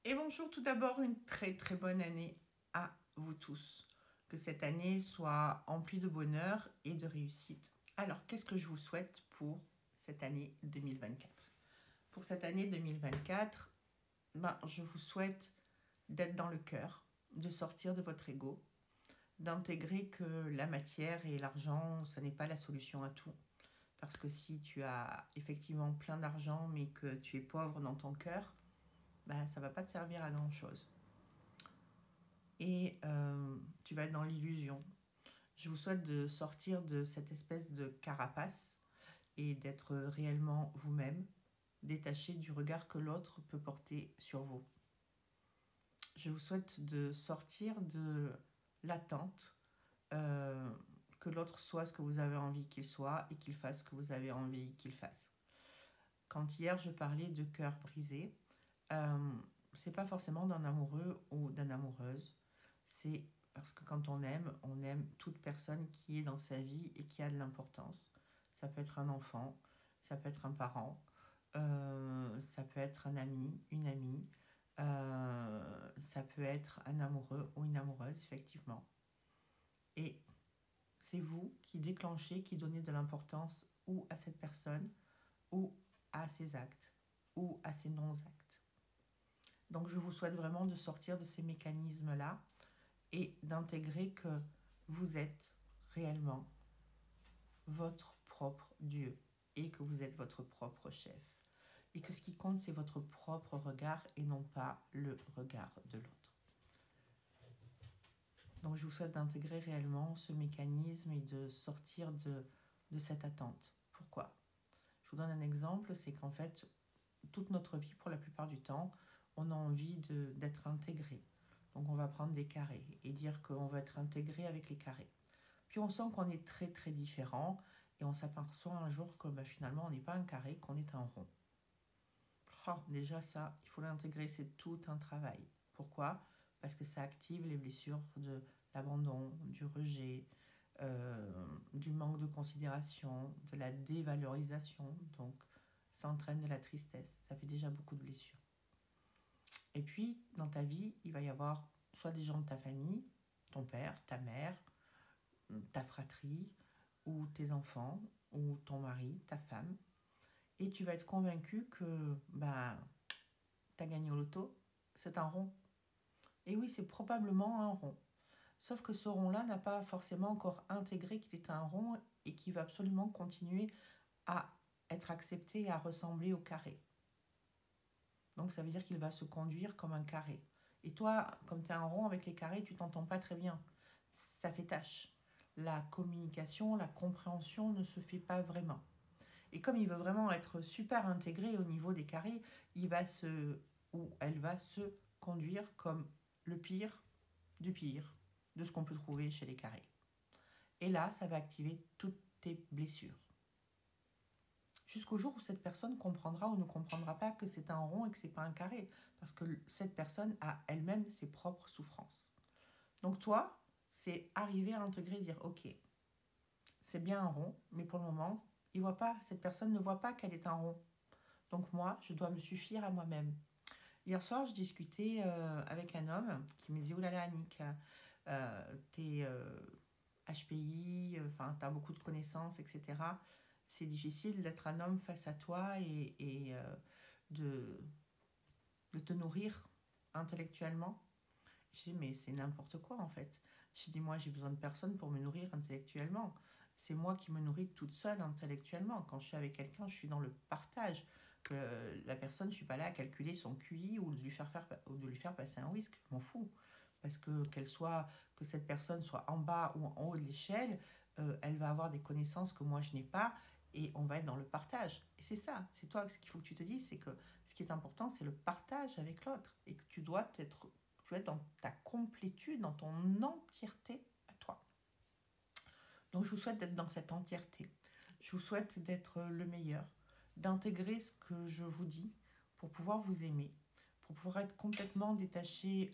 Et bonjour, tout d'abord, une très très bonne année à vous tous. Que cette année soit emplie de bonheur et de réussite. Alors, qu'est-ce que je vous souhaite pour cette année 2024? Pour cette année 2024, je vous souhaite d'être dans le cœur, de sortir de votre ego, d'intégrer que la matière et l'argent, ce n'est pas la solution à tout. Parce que si tu as effectivement plein d'argent mais que tu es pauvre dans ton cœur, ça ne va pas te servir à grand-chose. Et tu vas être dans l'illusion. Je vous souhaite de sortir de cette espèce de carapace et d'être réellement vous-même, détaché du regard que l'autre peut porter sur vous. Je vous souhaite de sortir de l'attente que l'autre soit ce que vous avez envie qu'il soit et qu'il fasse ce que vous avez envie qu'il fasse. Quand hier je parlais de cœur brisé, c'est pas forcément d'un amoureux ou d'une amoureuse, c'est parce que quand on aime toute personne qui est dans sa vie et qui a de l'importance. Ça peut être un enfant, ça peut être un parent, ça peut être un ami, une amie, ça peut être un amoureux ou une amoureuse, effectivement. Et c'est vous qui déclenchez, qui donnez de l'importance ou à cette personne, ou à ses actes, ou à ses non-actes. Donc je vous souhaite vraiment de sortir de ces mécanismes-là et d'intégrer que vous êtes réellement votre propre Dieu et que vous êtes votre propre chef. Et que ce qui compte, c'est votre propre regard et non pas le regard de l'autre. Donc je vous souhaite d'intégrer réellement ce mécanisme et de sortir de cette attente. Pourquoi? Je vous donne un exemple, c'est qu'en fait, toute notre vie, pour la plupart du temps, on a envie d'être intégré. Donc on va prendre des carrés et dire qu'on va être intégré avec les carrés. Puis on sent qu'on est très très différent et on s'aperçoit un jour que finalement on n'est pas un carré, qu'on est un rond. Déjà ça, il faut l'intégrer, c'est tout un travail. Pourquoi? Parce que ça active les blessures de l'abandon, du rejet, du manque de considération, de la dévalorisation. Donc ça entraîne de la tristesse, ça fait déjà beaucoup de blessures. Et puis, dans ta vie, il va y avoir soit des gens de ta famille, ton père, ta mère, ta fratrie, ou tes enfants, ou ton mari, ta femme, et tu vas être convaincu que tu as gagné au loto, c'est un rond. Et oui, c'est probablement un rond. Sauf que ce rond-là n'a pas forcément encore intégré qu'il est un rond et qu'il va absolument continuer à être accepté et à ressembler au carré. Donc ça veut dire qu'il va se conduire comme un carré. Et toi, comme tu es un rond avec les carrés, tu t'entends pas très bien. Ça fait tâche. La communication, la compréhension ne se fait pas vraiment. Et comme il veut vraiment être super intégré au niveau des carrés, il va ou elle va se conduire comme le pire du pire de ce qu'on peut trouver chez les carrés. Et là, ça va activer toutes tes blessures. Jusqu'au jour où cette personne comprendra ou ne comprendra pas que c'est un rond et que c'est pas un carré, parce que cette personne a elle-même ses propres souffrances. Donc toi, c'est arriver à intégrer et dire ok, c'est bien un rond, mais pour le moment, cette personne ne voit pas qu'elle est un rond. Donc moi, je dois me suffire à moi-même. Hier soir, je discutais avec un homme qui me disait « Oh là là, Annick, t'es HPI, t'as beaucoup de connaissances, etc. C'est difficile d'être un homme face à toi et de te nourrir intellectuellement. » Je dis « Mais c'est n'importe quoi en fait. » Je dis « Moi, j'ai besoin de personne pour me nourrir intellectuellement. C'est moi qui me nourris toute seule intellectuellement. Quand je suis avec quelqu'un, je suis dans le partage. Que la personne, je ne suis pas là à calculer son QI ou de lui faire passer un whisk. Je m'en fous. Parce que que cette personne soit en bas ou en haut de l'échelle, elle va avoir des connaissances que moi je n'ai pas et on va être dans le partage. Et c'est ça, c'est toi, ce qu'il faut que tu te dises, c'est que ce qui est important, c'est le partage avec l'autre et que tu dois être dans ta complétude, dans ton entièreté à toi. Donc je vous souhaite d'être dans cette entièreté. Je vous souhaite d'être le meilleur, d'intégrer ce que je vous dis pour pouvoir vous aimer, pour pouvoir être complètement détaché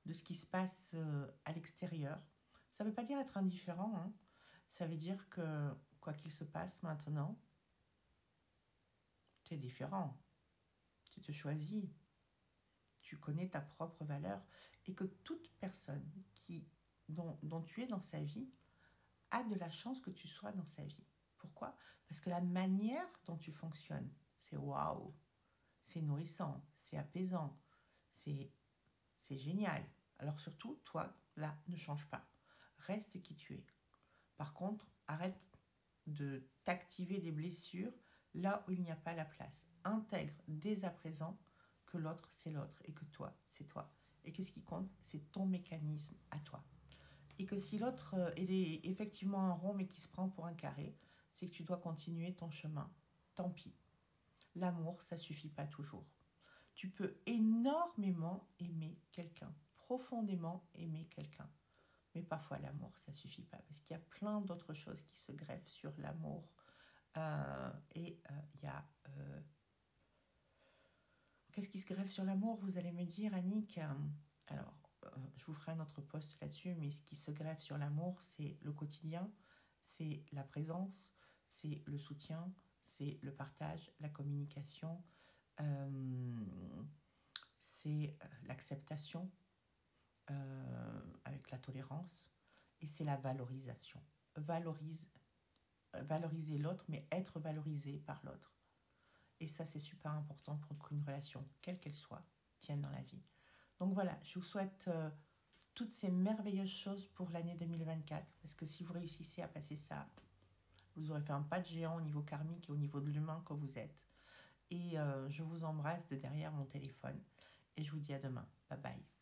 de ce qui se passe à l'extérieur. Ça ne veut pas dire être indifférent, hein. Ça veut dire que quoi qu'il se passe maintenant, tu es différent. Tu te choisis. tu connais ta propre valeur et que toute personne dont tu es dans sa vie a de la chance que tu sois dans sa vie. Pourquoi? Parce que la manière dont tu fonctionnes, c'est waouh, c'est nourrissant, c'est apaisant, c'est génial. Alors surtout, toi, là, ne change pas. Reste qui tu es. Par contre, arrête de t'activer des blessures là où il n'y a pas la place. Intègre dès à présent que l'autre, c'est l'autre et que toi, c'est toi. Et que ce qui compte, c'est ton mécanisme à toi. Et que si l'autre est effectivement un rond mais qui se prend pour un carré, c'est que tu dois continuer ton chemin. Tant pis. L'amour, ça suffit pas toujours. Tu peux énormément aimer quelqu'un, profondément aimer quelqu'un. Mais parfois l'amour, ça suffit pas, parce qu'il y a plein d'autres choses qui se greffent sur l'amour. Il y a... Qu'est-ce qui se greffe sur l'amour, vous allez me dire, Annick? Alors, je vous ferai un autre post là-dessus, mais ce qui se greffe sur l'amour, c'est le quotidien, c'est la présence, c'est le soutien, c'est le partage, la communication, c'est l'acceptation avec la tolérance, et c'est la valorisation. Valoriser l'autre, mais être valorisé par l'autre. Et ça, c'est super important pour qu'une relation, quelle qu'elle soit, tienne dans la vie. Donc voilà, je vous souhaite toutes ces merveilleuses choses pour l'année 2024, parce que si vous réussissez à passer ça, vous aurez fait un pas de géant au niveau karmique et au niveau de l'humain que vous êtes. Et je vous embrasse de derrière mon téléphone. Et je vous dis à demain. Bye bye.